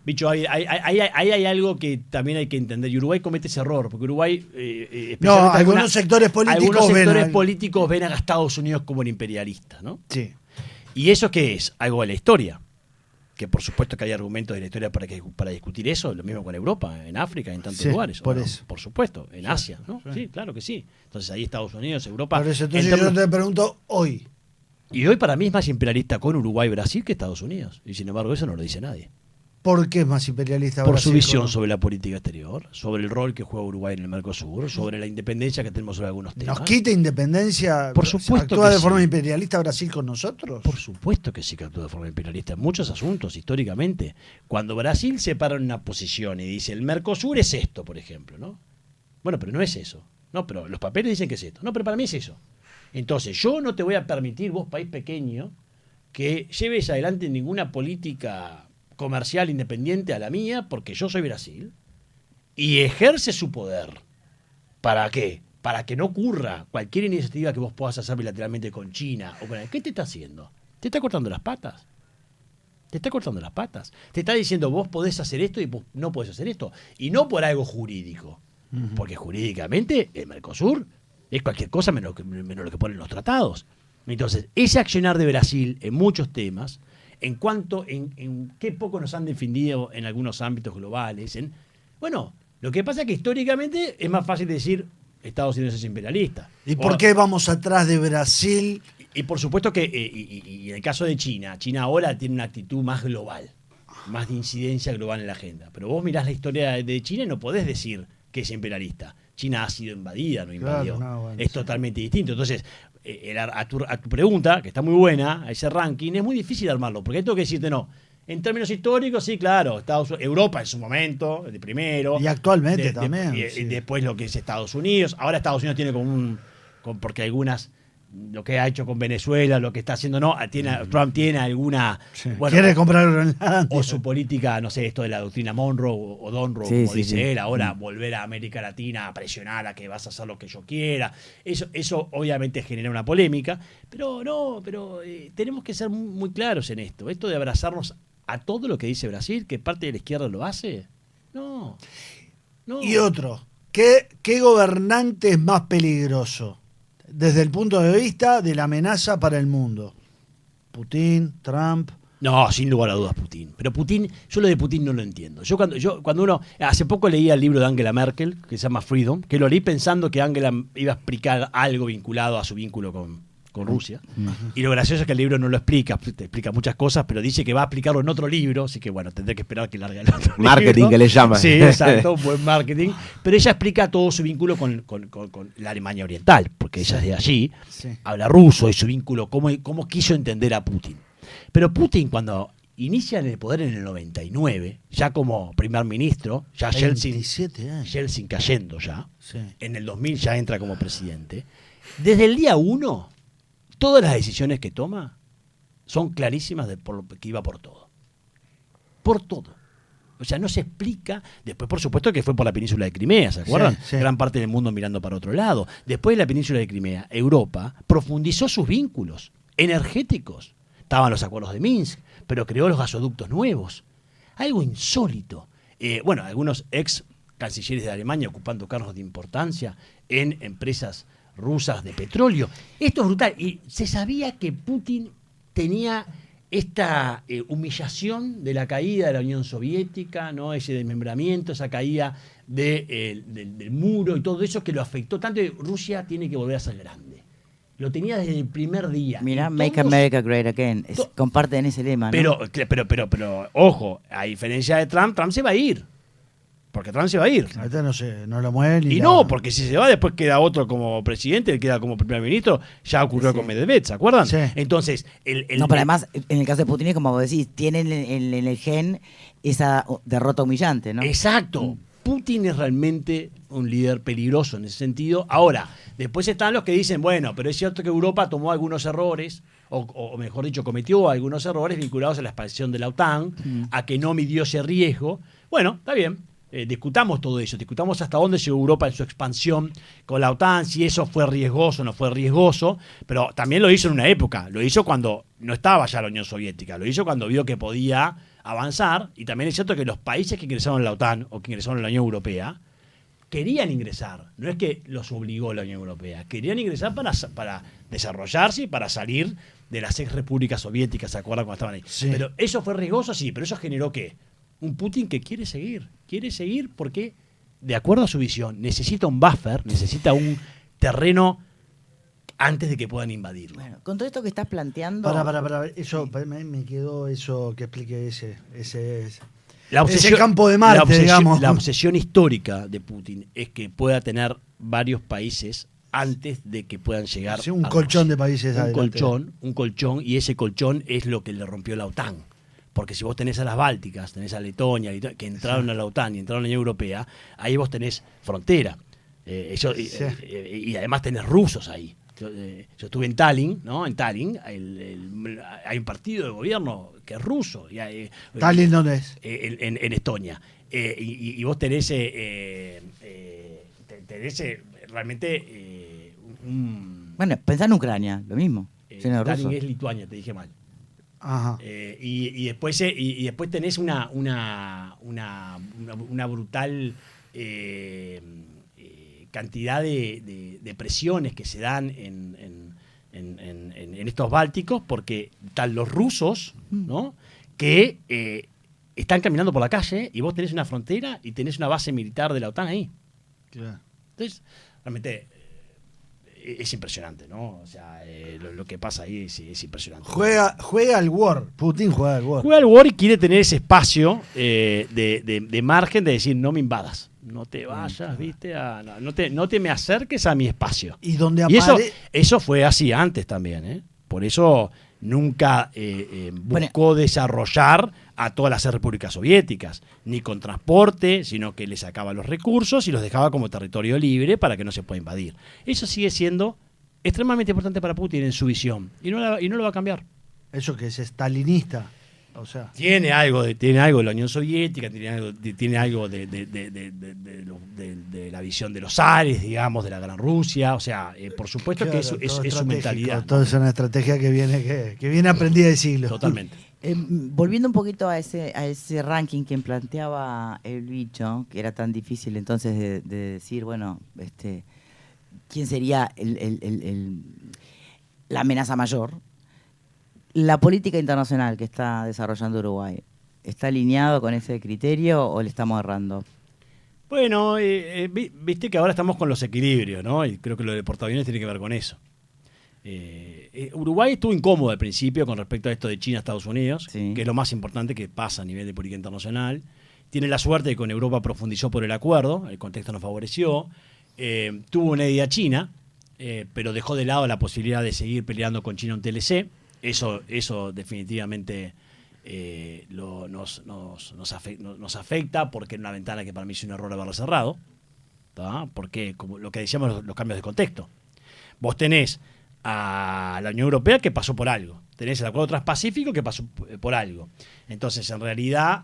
bicho, ahí hay algo que también hay que entender, y Uruguay comete ese error, porque Uruguay, No, algunos sectores políticos ven a Estados Unidos como un imperialista, ¿no? Sí. ¿Y eso qué es? Algo de la historia. Que por supuesto que hay argumentos de la historia para discutir eso, lo mismo con Europa, en África, en tantos lugares. Por ¿no? eso. Por supuesto, en Asia, ¿no? Sí, claro que sí. Entonces ahí Estados Unidos, Europa. Por eso, entonces yo te pregunto hoy. Y hoy para mí es más imperialista con Uruguay y Brasil que Estados Unidos. Y sin embargo eso no lo dice nadie. ¿Por qué es más imperialista Por Brasil su visión con- sobre la política exterior, sobre el rol que juega Uruguay en el Mercosur, sobre la independencia que tenemos sobre algunos temas. ¿Nos quita independencia? Por supuesto ¿Actúa que de forma sí. imperialista Brasil con nosotros? Por supuesto que sí que actúa de forma imperialista en muchos asuntos, históricamente. Cuando Brasil se para en una posición y dice, el Mercosur es esto, por ejemplo, ¿no? Bueno, pero no es eso. No, pero los papeles dicen que es esto. No, pero para mí es eso. Entonces, yo no te voy a permitir, vos, país pequeño, que lleves adelante ninguna política comercial independiente a la mía, porque yo soy Brasil, y ejerce su poder. ¿Para qué? Para que no ocurra cualquier iniciativa que vos puedas hacer bilateralmente con China. ¿Qué te está haciendo? ¿Te está cortando las patas? Te está cortando las patas. Te está diciendo, vos podés hacer esto y vos no podés hacer esto. Y no por algo jurídico. Porque jurídicamente el Mercosur es cualquier cosa menos lo que ponen los tratados. Entonces, ese accionar de Brasil en muchos temas, en cuanto en qué poco nos han defendido en algunos ámbitos globales, bueno, lo que pasa es que históricamente es más fácil decir Estados Unidos es imperialista. ¿Y por qué vamos atrás de Brasil? Y por supuesto que, y en el caso de China ahora tiene una actitud más global, más de incidencia global en la agenda. Pero vos mirás la historia de China y no podés decir que es imperialista. China ha sido invadida, no invadió. Claro, no, bueno, es sí. Totalmente distinto. Entonces, a tu pregunta, que está muy buena, a ese ranking, es muy difícil armarlo, porque tengo que decirte no. En términos históricos, sí, claro, Europa en su momento, de primero. Y actualmente también, Y sí. después lo que es Estados Unidos. Ahora Estados Unidos tiene porque algunas lo que ha hecho con Venezuela, lo que está haciendo, no, Trump tiene alguna... Sí. Bueno, Quiere comprar Groenlandia. o su política, no sé, esto de la doctrina Monroe o Donroe, Sí, como sí, dice sí. él, ahora volver a América Latina a presionar a que vas a hacer lo que yo quiera. Eso obviamente genera una polémica, pero tenemos que ser muy claros en esto. Esto de abrazarnos a todo lo que dice Brasil, que parte de la izquierda lo hace, no. Y otro, ¿qué gobernante es más peligroso desde el punto de vista de la amenaza para el mundo? Putin, Trump. No, sin lugar a dudas Putin. Pero Putin, yo lo de Putin no lo entiendo. Cuando uno, hace poco leía el libro de Angela Merkel, que se llama Freedom, que lo leí pensando que Angela iba a explicar algo vinculado a su vínculo con Rusia. Y lo gracioso es que el libro no lo explica, te explica muchas cosas, pero dice que va a explicarlo en otro libro, así que bueno, tendré que esperar que largue el otro Marketing libro. que le llaman. Sí, exacto, buen marketing. Pero ella explica todo su vínculo con la Alemania Oriental, porque ella es de allí, Sí. habla ruso y su vínculo, cómo quiso entender a Putin. Pero Putin, cuando inicia en el poder en el 99, ya como primer ministro, ya 27 años. Yeltsin cayendo ya, Sí. en el 2000 ya entra como presidente, desde el día 1, todas las decisiones que toma son clarísimas por lo que iba por todo. Por todo. O sea, no se explica. Después, por supuesto, que fue por la península de Crimea, ¿se acuerdan? Sí, sí. Gran parte del mundo mirando para otro lado. Después de la península de Crimea, Europa profundizó sus vínculos energéticos. Estaban los acuerdos de Minsk, pero creó los gasoductos nuevos. Algo insólito. Bueno, algunos ex cancilleres de Alemania ocupando cargos de importancia en empresas rusas de petróleo. Esto es brutal. Y se sabía que Putin tenía esta humillación de la caída de la Unión Soviética, ¿no? Ese desmembramiento, esa caída del muro y todo eso que lo afectó tanto que Rusia tiene que volver a ser grande. Lo tenía desde el primer día. Mirá, Y Make todos- America Great Again. Comparten ese lema, ¿no? pero, ojo, a diferencia de Trump se va a ir. Porque Trump se va a ir. Ahorita no lo mueven ni Y la- no, porque si se va, después queda otro como presidente, él queda como primer ministro. Ya ocurrió con Medvedev, ¿se acuerdan? Sí. Entonces, No, pero además, en el caso de Putin, es como vos decís, tienen en el gen esa derrota humillante, ¿no? Exacto. Putin es realmente un líder peligroso en ese sentido. Ahora, después están los que dicen, bueno, pero es cierto que Europa tomó algunos errores, o mejor dicho, cometió algunos errores vinculados a la expansión de la OTAN, a que no midió ese riesgo. Bueno, está bien. Discutamos todo eso, discutamos hasta dónde llegó Europa en su expansión con la OTAN, si eso fue riesgoso o no fue riesgoso, pero también lo hizo en una época, lo hizo cuando no estaba ya la Unión Soviética, lo hizo cuando vio que podía avanzar, y también es cierto que los países que ingresaron a la OTAN o que ingresaron a la Unión Europea querían ingresar, no es que los obligó la Unión Europea, querían ingresar para desarrollarse y para salir de las ex repúblicas soviéticas, ¿se acuerdan cuando estaban ahí? Sí. Pero eso fue riesgoso, sí, pero eso generó ¿qué? Un Putin que quiere seguir porque, de acuerdo a su visión, necesita un buffer, necesita un terreno antes de que puedan invadirlo. Bueno, con todo esto que estás planteando... Para. Eso, me quedó eso que explique ese La ese campo de Marte, digamos. La obsesión histórica de Putin es que pueda tener varios países antes de que puedan llegar Sí, un a colchón Rusia. de países adelante. Un colchón, y ese colchón es lo que le rompió la OTAN. Porque si vos tenés a las Bálticas, tenés a Letonia, que entraron a la OTAN y entraron a la Unión Europea, ahí vos tenés frontera. Y además tenés rusos ahí. Yo estuve en Tallinn, ¿no? En Tallinn hay un partido de gobierno que es ruso. ¿Tallinn dónde es? En Estonia. Y vos tenés, realmente un... Bueno, pensá en Ucrania, lo mismo. lleno de Tallinn rusos. es Lituania, te dije mal. Ajá. Y después tenés una brutal cantidad de presiones que se dan en estos bálticos, porque están los rusos, ¿no? Que están caminando por la calle y vos tenés una frontera y tenés una base militar de la OTAN ahí. Claro. Entonces, realmente es impresionante, ¿no? O sea, lo que pasa ahí es impresionante. Juega al War. Putin juega al War. Juega al War y quiere tener ese espacio de margen de decir, no me invadas, no te vayas, ¿viste? No te me acerques a mi espacio. Y donde Y aparece. eso fue así antes también, ¿eh? Por eso nunca buscó desarrollar a todas las repúblicas soviéticas, ni con transporte, sino que le sacaba los recursos y los dejaba como territorio libre para que no se pueda invadir. Eso sigue siendo extremadamente importante para Putin en su visión. Y no lo va a cambiar. Eso que es stalinista. O sea, Tiene algo de la Unión Soviética, tiene algo de la visión de los zares, digamos, de la Gran Rusia. O sea, por supuesto claro, que es su estratégico, mentalidad. Todo es una estrategia que viene aprendida de siglos. Totalmente. Volviendo un poquito a ese ranking que planteaba el bicho, que era tan difícil entonces de decir, bueno, quién sería la amenaza mayor. La política internacional que está desarrollando Uruguay, ¿está alineado con ese criterio o le estamos errando? Bueno, viste que ahora estamos con los equilibrios, ¿no? Y creo que lo de portaaviones tiene que ver con eso. Uruguay estuvo incómodo al principio con respecto a esto de China, Estados Unidos, Sí. que es lo más importante que pasa a nivel de política internacional. Tiene la suerte de que con Europa profundizó por el acuerdo, el contexto nos favoreció. Tuvo una idea China, pero dejó de lado la posibilidad de seguir peleando con China en TLC. Eso definitivamente nos afecta, porque era una ventana que para mí es un error haberla cerrado, ¿tá? Porque, como lo que decíamos, los cambios de contexto. Vos tenés a la Unión Europea que pasó por algo, tenés el Acuerdo Transpacífico que pasó por algo. Entonces, en realidad,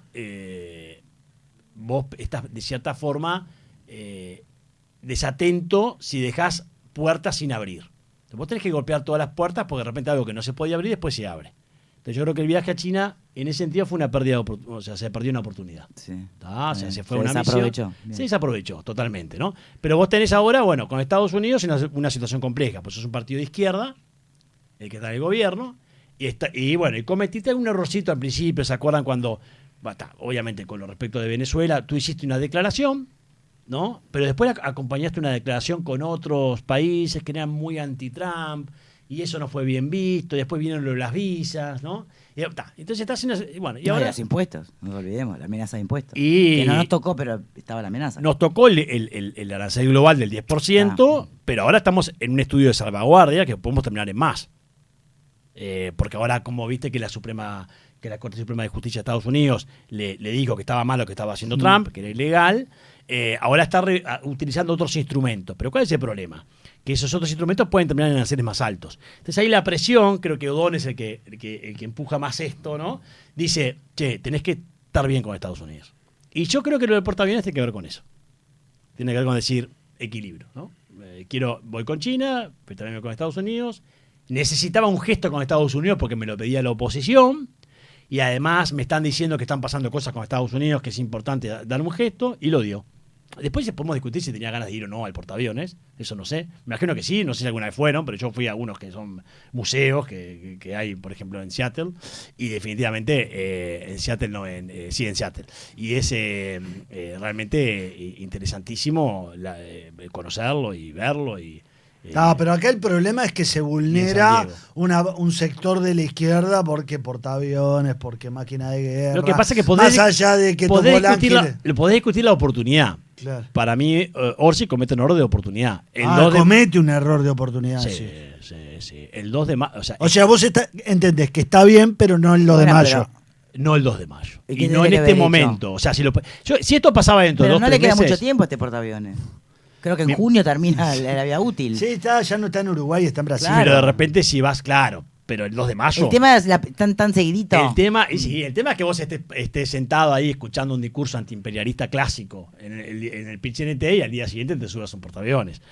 vos estás de cierta forma desatento si dejás puertas sin abrir. Vos tenés que golpear todas las puertas porque de repente algo que no se podía abrir después se abre. Entonces yo creo que el viaje a China en ese sentido fue una pérdida, o sea, se perdió una oportunidad. Sí. O sea, se fue Se una desaprovechó. misión. Bien. Se desaprovechó totalmente, ¿no? Pero vos tenés ahora, bueno, con Estados Unidos una situación compleja, pues es un partido de izquierda, el que está en el gobierno, y bueno, y cometiste algún errorcito al principio, ¿se acuerdan cuando, obviamente con lo respecto de Venezuela, tú hiciste una declaración, ¿no? Pero después acompañaste una declaración con otros países que eran muy anti-Trump, y eso no fue bien visto, y después vinieron lo de las visas, ¿no? Entonces estás en y ahora los impuestos, no nos olvidemos, la amenaza de impuestos. Y- que no nos tocó, pero estaba la amenaza. nos tocó el arancel global del 10%, pero ahora estamos en un estudio de salvaguardia que podemos terminar en más. Porque ahora, como viste que la Corte Suprema de Justicia de Estados Unidos le dijo que estaba mal lo que estaba haciendo Trump, que era ilegal, ahora está utilizando otros instrumentos. Pero ¿cuál es el problema? Que esos otros instrumentos pueden terminar en aranceles más altos. Entonces ahí la presión, creo que O'Donnell es el que empuja más esto, ¿no? Dice, tenés que estar bien con Estados Unidos. Y yo creo que lo del portaaviones tiene que ver con eso. Tiene que ver con decir equilibrio, ¿no? Voy con China, pero también voy con Estados Unidos. Necesitaba un gesto con Estados Unidos porque me lo pedía la oposición. Y además me están diciendo que están pasando cosas con Estados Unidos, que es importante dar un gesto, y lo dio. Después podemos discutir si tenía ganas de ir o no al portaaviones, eso no sé. Me imagino que sí, no sé si alguna vez fueron, pero yo fui a unos que son museos que hay, por ejemplo, en Seattle, y definitivamente en Seattle sí, en Seattle. Y es realmente interesantísimo conocerlo y verlo. Pero acá el problema es que se vulnera un sector de la izquierda porque portaaviones, porque máquina de guerra. Lo que pasa es que más allá de que podés Topolanqui discutir la oportunidad. Claro. Para mí, Orsi comete un error de oportunidad. Comete un error de oportunidad. Sí. El 2 de mayo. O sea, vos entendés que está bien, pero no el 2 de mayo. No el 2 de mayo. ¿Y qué Y no tendría en que este haber hecho? momento. O sea, si esto pasaba dentro de Pero 2 no 3 le queda meses, mucho tiempo a este portaaviones. Creo que en junio termina la vida útil. Sí, ya no está en Uruguay, está en Brasil. Claro. Pero de repente si vas, claro. Pero el 2 de mayo. El tema es tan seguidito. El tema es que vos estés sentado ahí escuchando un discurso antiimperialista clásico en el PCNT y al día siguiente te subas a un portaaviones.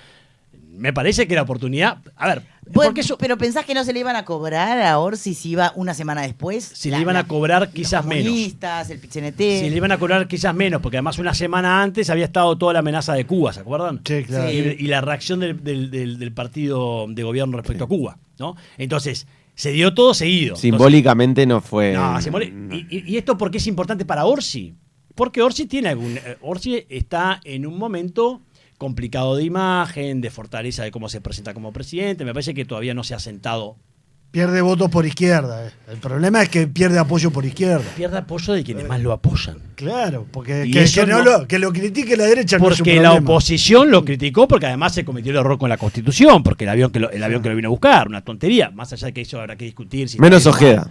Me parece que la oportunidad. A ver, Bueno, porque eso. pero pensás que no se le iban a cobrar a Orsi si iba una semana después. Si le iban a cobrar quizás los menos. comunistas, el PCNT. Si le iban a cobrar quizás menos, porque además una semana antes había estado toda la amenaza de Cuba, ¿se acuerdan? Sí, claro. Sí. Y la reacción del partido de gobierno respecto a Cuba, ¿no? Entonces, se dio todo seguido. Simbólicamente no fue. ¿Y esto por qué es importante para Orsi? Porque Orsi Orsi está en un momento complicado de imagen, de fortaleza de cómo se presenta como presidente. Me parece que todavía no se ha sentado. Pierde votos por izquierda. El problema es que pierde apoyo por izquierda. Pierde apoyo de quienes más lo apoyan. Claro, porque Y que eso que lo critique la derecha no es un Porque problema. la oposición lo criticó porque además se cometió el error con la Constitución, porque el avión que lo vino a buscar, una tontería. Más allá de que eso habrá que discutir. Menos Ojeda.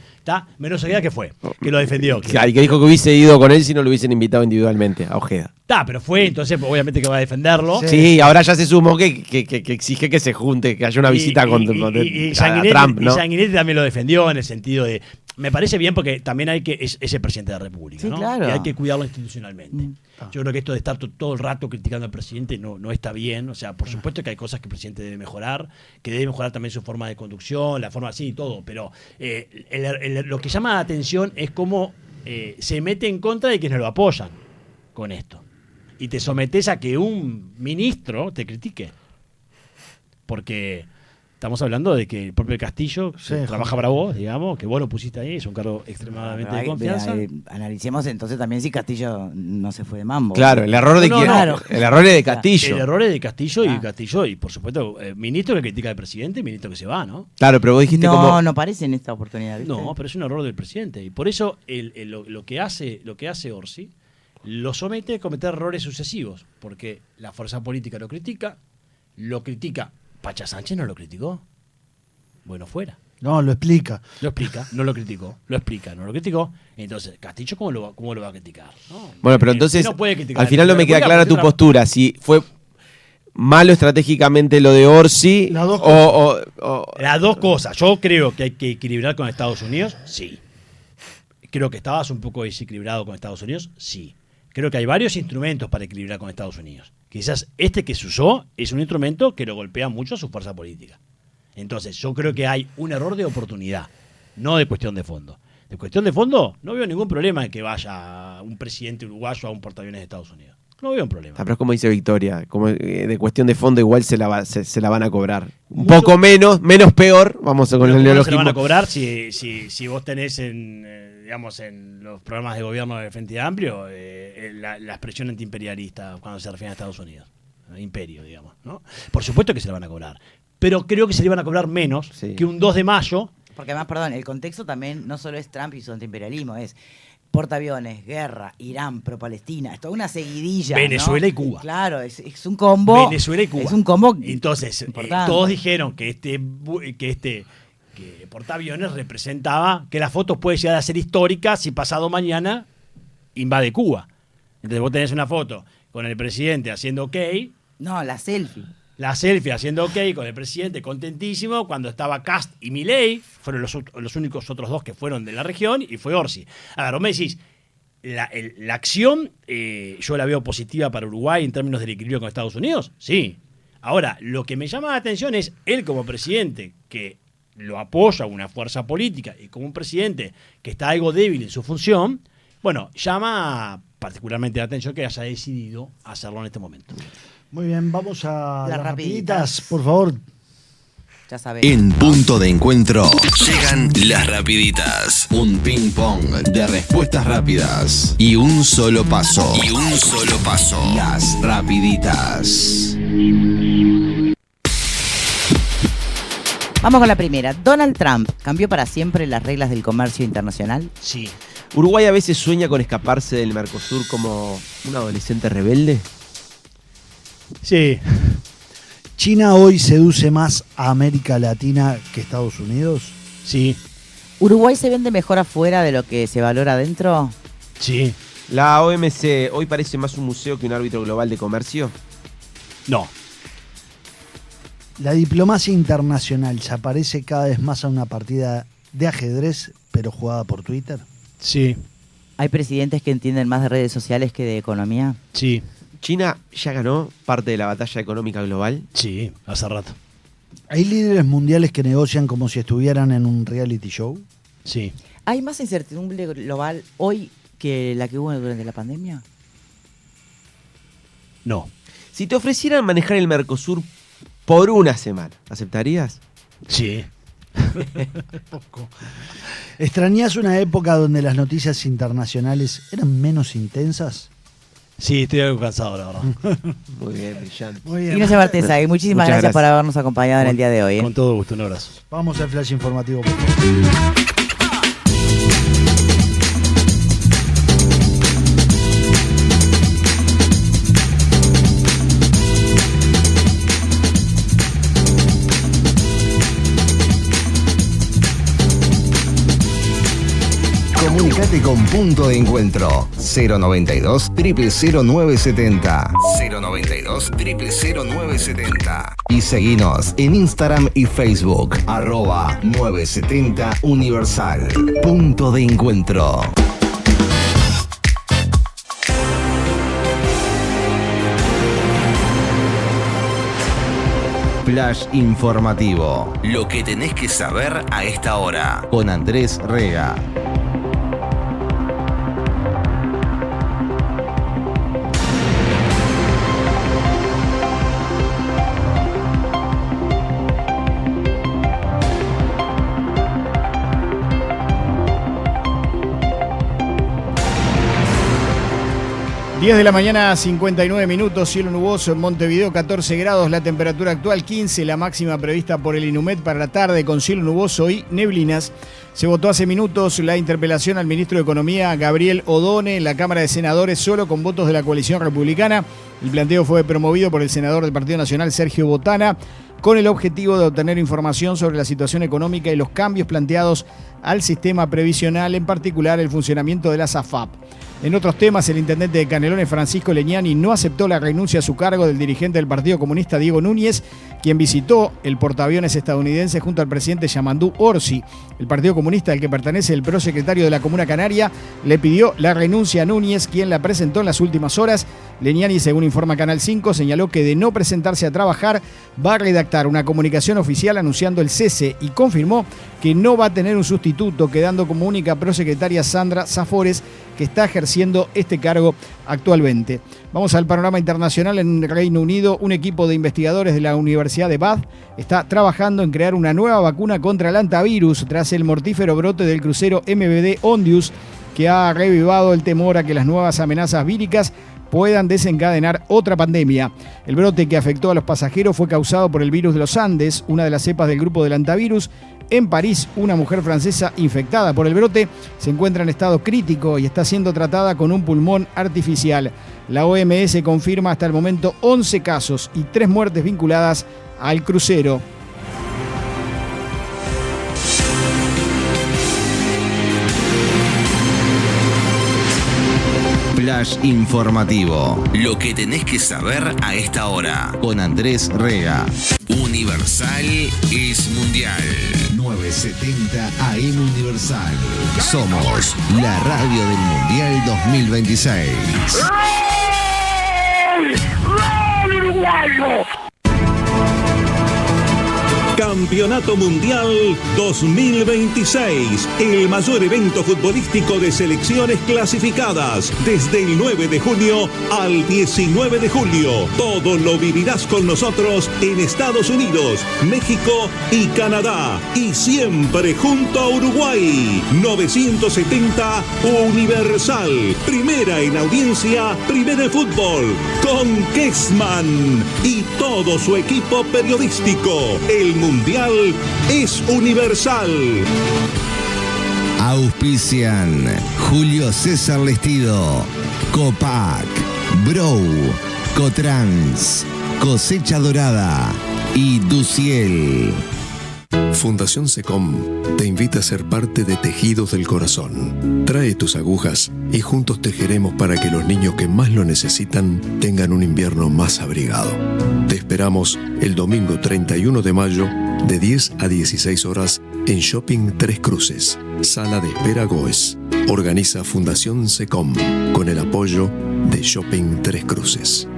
Menos Ojeda que fue, que lo defendió. Que dijo que hubiese ido con él si no lo hubiesen invitado individualmente a Ojeda. Pero fue, entonces obviamente que va a defenderlo. Sí, ahora ya se sumó que exige que se junte, que haya una visita con y a Trump, ¿no? Y Sanguinetti también lo defendió en el sentido de. Me parece bien porque también es el presidente de la República, Sí, ¿no? claro. Y hay que cuidarlo institucionalmente. Yo creo que esto de estar todo el rato criticando al presidente no está bien. O sea, por supuesto que hay cosas que el presidente debe mejorar, que debe mejorar también su forma de conducción, la forma así y todo. Pero lo que llama la atención es cómo se mete en contra de quienes lo apoyan con esto. Y te sometes a que un ministro te critique. Porque estamos hablando de que el propio Castillo trabaja para vos, digamos, que vos lo pusiste ahí, es un cargo extremadamente de confianza. Analicemos entonces también si Castillo no se fue de mambo. Claro, el error de quién. claro. El error es de Castillo. El error es de Castillo y por supuesto, ministro que critica al presidente y ministro que se va, ¿no? Claro, pero vos dijiste No parece en esta oportunidad. ¿viste? No, pero es un error del presidente. Y por eso lo que hace Orsi lo somete a cometer errores sucesivos. Porque la fuerza política lo critica. Pacha Sánchez no lo criticó. Bueno, fuera. No, lo explica. Lo explica, no lo criticó. Lo explica, no lo criticó. Entonces, Castillo, ¿cómo lo va a criticar? ¿No? Bueno, pero entonces, No puede criticar al final no me queda clara tu una- postura. Si fue malo estratégicamente lo de Orsi Las dos Las dos cosas. Yo creo que hay que equilibrar con Estados Unidos, sí. Creo que estabas un poco desequilibrado con Estados Unidos, sí. Creo que hay varios instrumentos para equilibrar con Estados Unidos. Quizás este que se usó es un instrumento que lo golpea mucho a su fuerza política. Entonces, yo creo que hay un error de oportunidad, no de cuestión de fondo. De cuestión de fondo, no veo ningún problema en que vaya un presidente uruguayo a un portaaviones de Estados Unidos. No veo un problema. Pero es como dice Victoria, como de cuestión de fondo igual se la van a cobrar. Un Mucho- poco menos peor, vamos con Pero el ¿cómo no se la neologismo. van a cobrar si vos tenés en los programas de gobierno del Frente Amplio la expresión antiimperialista cuando se refiere a Estados Unidos? Imperio, digamos, ¿no? Por supuesto que se la van a cobrar. Pero creo que se le van a cobrar menos que un 2 de mayo. Porque además, perdón, el contexto también no solo es Trump y su antiimperialismo, es portaaviones, guerra, Irán, pro-Palestina, es toda una seguidilla. Venezuela ¿no? y Cuba. Claro, es un combo. Venezuela y Cuba. Es un combo. Entonces, importante. todos dijeron que portaaviones representaba que las fotos pueden llegar a ser históricas si pasado mañana invade Cuba. Entonces vos tenés una foto con el presidente haciendo ok, No, la selfie. la selfie haciendo ok con el presidente contentísimo, cuando estaba Kast y Milei, fueron los únicos otros dos que fueron de la región, y fue Orsi. A ver, vos me decís, la acción yo la veo positiva para Uruguay en términos del equilibrio con Estados Unidos, sí. Ahora, lo que me llama la atención es él como presidente, que lo apoya una fuerza política, y como un presidente que está algo débil en su función, bueno, llama particularmente la atención que haya decidido hacerlo en este momento. Muy bien, vamos a Las las rapiditas. rapiditas, por favor. Ya sabés. En Punto de Encuentro llegan las rapiditas. Un ping pong de respuestas rápidas. Y un solo paso. Las rapiditas. Vamos con la primera. Donald Trump cambió para siempre las reglas del comercio internacional. Sí. ¿Uruguay a veces sueña con escaparse del Mercosur como un adolescente rebelde? Sí. ¿China hoy seduce más a América Latina que Estados Unidos? Sí. ¿Uruguay se vende mejor afuera de lo que se valora adentro? Sí. ¿La OMC hoy parece más un museo que un árbitro global de comercio? No. La diplomacia internacional se parece cada vez más a una partida de ajedrez, pero jugada por Twitter. Sí. ¿Hay presidentes que entienden más de redes sociales que de economía? Sí. ¿China ya ganó parte de la batalla económica global? Sí, hace rato. ¿Hay líderes mundiales que negocian como si estuvieran en un reality show? Sí. ¿Hay más incertidumbre global hoy que la que hubo durante la pandemia? No. Si te ofrecieran manejar el Mercosur por una semana, ¿aceptarías? Sí. ¿Extrañás una época donde las noticias internacionales eran menos intensas? Sí, estoy algo cansado, la verdad. Muy bien, brillante. Muy Ignacio Barteza, muchísimas Muchas gracias por gracias. habernos acompañado en el día de hoy. Con todo gusto, un abrazo. Vamos al flash informativo, por favor. Comunicate con Punto de Encuentro 092 000970 092 000970 y seguinos en Instagram y Facebook @970 Universal. Punto de Encuentro. Flash informativo. Lo que tenés que saber a esta hora. Con Andrés Rega. Diez de la mañana, 59 minutos, cielo nuboso en Montevideo, 14 grados, la temperatura actual 15, la máxima prevista por el INUMED para la tarde con cielo nuboso y neblinas. Se votó hace minutos la interpelación al ministro de Economía, Gabriel Odone, en la Cámara de Senadores, solo con votos de la coalición republicana. El planteo fue promovido por el senador del Partido Nacional, Sergio Botana, con el objetivo de obtener información sobre la situación económica y los cambios planteados al sistema previsional, en particular el funcionamiento de las AFAP. En otros temas, el intendente de Canelones, Francisco Leñani, no aceptó la renuncia a su cargo del dirigente del Partido Comunista, Diego Núñez, quien visitó el portaaviones estadounidense junto al presidente Yamandú Orsi. El Partido Comunista, al que pertenece el prosecretario de la Comuna Canaria, le pidió la renuncia a Núñez, quien la presentó en las últimas horas. Leñani, según informa Canal 5, señaló que de no presentarse a trabajar, va a redactar una comunicación oficial anunciando el cese y confirmó que no va a tener un sustituto, quedando como única prosecretaria Sandra Zafores, que está ejerciendo este cargo actualmente. Vamos al panorama internacional. En Reino Unido, un equipo de investigadores de la Universidad de Bath está trabajando en crear una nueva vacuna contra el hantavirus tras el mortífero brote del crucero MVD Ondius, que ha revivado el temor a que las nuevas amenazas víricas puedan desencadenar otra pandemia. El brote que afectó a los pasajeros fue causado por el virus de los Andes, una de las cepas del grupo del hantavirus. En París, una mujer francesa infectada por el brote se encuentra en estado crítico y está siendo tratada con un pulmón artificial. La OMS confirma hasta el momento 11 casos y 3 muertes vinculadas al crucero. Flash informativo. Lo que tenés que saber a esta hora. Con Andrés Rega. Universal es mundial. 970 AM Universal. Somos la radio del Mundial 2026. ¡Gol uruguayo! Campeonato Mundial 2026, el mayor evento futbolístico de selecciones clasificadas, desde el 9 de junio al 19 de julio. Todo lo vivirás con nosotros en Estados Unidos, México y Canadá, y siempre junto a Uruguay. 970 Universal, primera en audiencia, primera en fútbol, con Kessman y todo su equipo periodístico. El Mundial es universal. Auspician Julio César Lestido, Copac, Brow, Cotrans, Cosecha Dorada y Duciel. Fundación SECOM te invita a ser parte de Tejidos del Corazón. Trae tus agujas y juntos tejeremos para que los niños que más lo necesitan tengan un invierno más abrigado. Te esperamos el domingo 31 de mayo de 10 a 16 horas en Shopping Tres Cruces, Sala de Espera Goes. Organiza Fundación SECOM con el apoyo de Shopping Tres Cruces.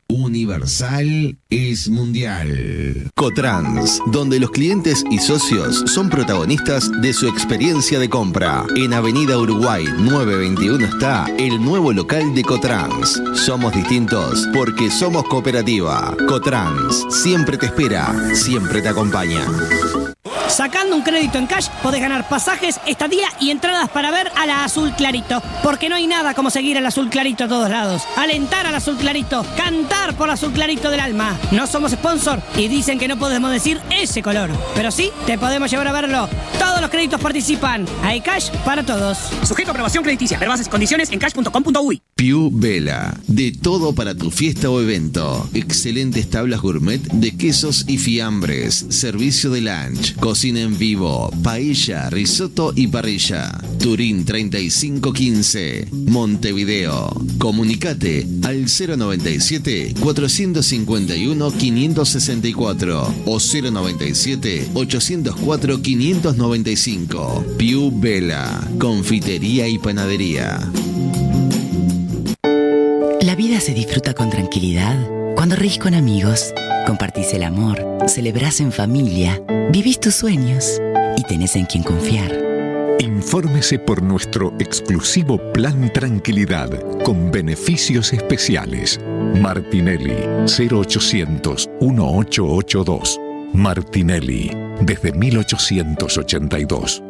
Universal es mundial. Cotrans, donde los clientes y socios son protagonistas de su experiencia de compra. En Avenida Uruguay 921 está el nuevo local de Cotrans. Somos distintos porque somos cooperativa. Cotrans siempre te espera, siempre te acompaña. Sacando un crédito en cash podés ganar pasajes, estadía y entradas para ver a la Azul Clarito. Porque no hay nada como seguir al Azul Clarito a todos lados. Alentar al Azul Clarito, cantar por Azul Clarito del alma. No somos sponsor y dicen que no podemos decir ese color. Pero sí, te podemos llevar a verlo. Todos los créditos participan. Hay cash para todos. Sujeto a aprobación crediticia. Ver bases y condiciones en cash.com.uy. Piu Vela, de todo para tu fiesta o evento. Excelentes tablas gourmet de quesos y fiambres. Servicio de lunch, cocina en vivo, paella, risotto y parrilla. Turín 3515, Montevideo. Comunicate al 097-451-564 o 097-804-595. Piu Vela, confitería y panadería. La vida se disfruta con tranquilidad cuando reís con amigos, compartís el amor, celebrás en familia, vivís tus sueños y tenés en quien confiar. Infórmese por nuestro exclusivo Plan Tranquilidad con beneficios especiales. Martinelli 0800-1882. Martinelli desde 1882.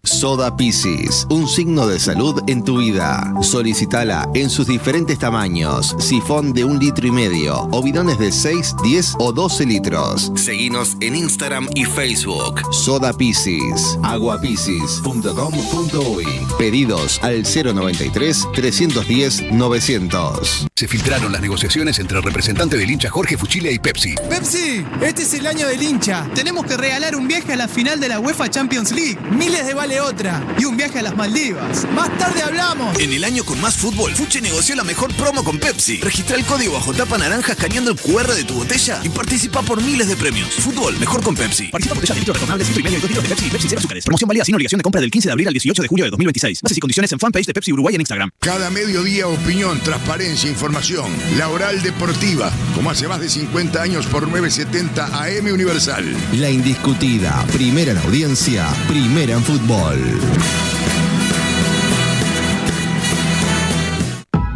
Soda Piscis, un signo de salud en tu vida. Solicitala en sus diferentes tamaños: sifón de 1,5 litros o bidones de 6, 10 o 12 litros. Seguinos en Instagram y Facebook. Soda Piscis, aguapiscis.com.uy. Pedidos al 093-310-900. Se filtraron las negociaciones entre el representante del hincha Jorge Fuchile y Pepsi. ¡Pepsi! Este es el año del hincha. Tenemos que regalar un viaje a la final de la UEFA Champions League. Miles de vale otra. Y un viaje a las Maldivas. Más tarde hablamos. En el año con más fútbol, Fuche negoció la mejor promo con Pepsi. Registra el código bajo tapa naranja escaneando el QR de tu botella y participa por miles de premios. Fútbol, mejor con Pepsi. Participa por botellas de litros retornables, 1,5 y 2 litros de Pepsi y Pepsi Cero Azúcares. Promoción válida sin obligación de compra del 15 de abril al 18 de julio de 2026. Bases y condiciones en fanpage de Pepsi Uruguay en Instagram. Cada mediodía opinión, transparencia, información. La Oral Deportiva, como hace más de 50 años por 970 AM Universal. La indiscutida, primera en audiencia, primera en fútbol.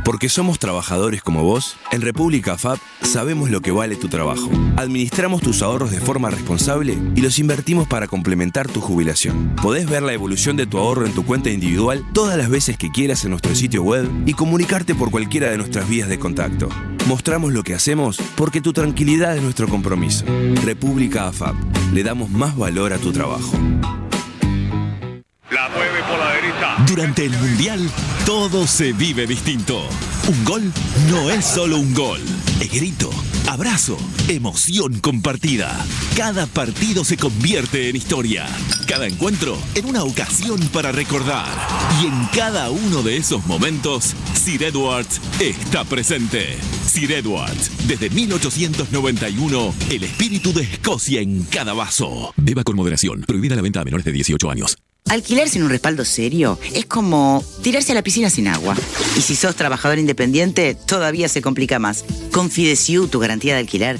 Porque somos trabajadores como vos, en República AFAP sabemos lo que vale tu trabajo. Administramos tus ahorros de forma responsable y los invertimos para complementar tu jubilación. Podés ver la evolución de tu ahorro en tu cuenta individual todas las veces que quieras en nuestro sitio web y comunicarte por cualquiera de nuestras vías de contacto. Mostramos lo que hacemos porque tu tranquilidad es nuestro compromiso. República AFAP. Le damos más valor a tu trabajo. La mueve por la derecha. Durante el Mundial, todo se vive distinto. Un gol no es solo un gol. Es grito, abrazo, emoción compartida. Cada partido se convierte en historia. Cada encuentro en una ocasión para recordar. Y en cada uno de esos momentos, Sir Edwards está presente. Sir Edwards, desde 1891, el espíritu de Escocia en cada vaso. Beba con moderación. Prohibida la venta a menores de 18 años. Alquiler sin un respaldo serio es como tirarse a la piscina sin agua. Y si sos trabajador independiente, todavía se complica más. Con Fidesiu, tu garantía de alquiler,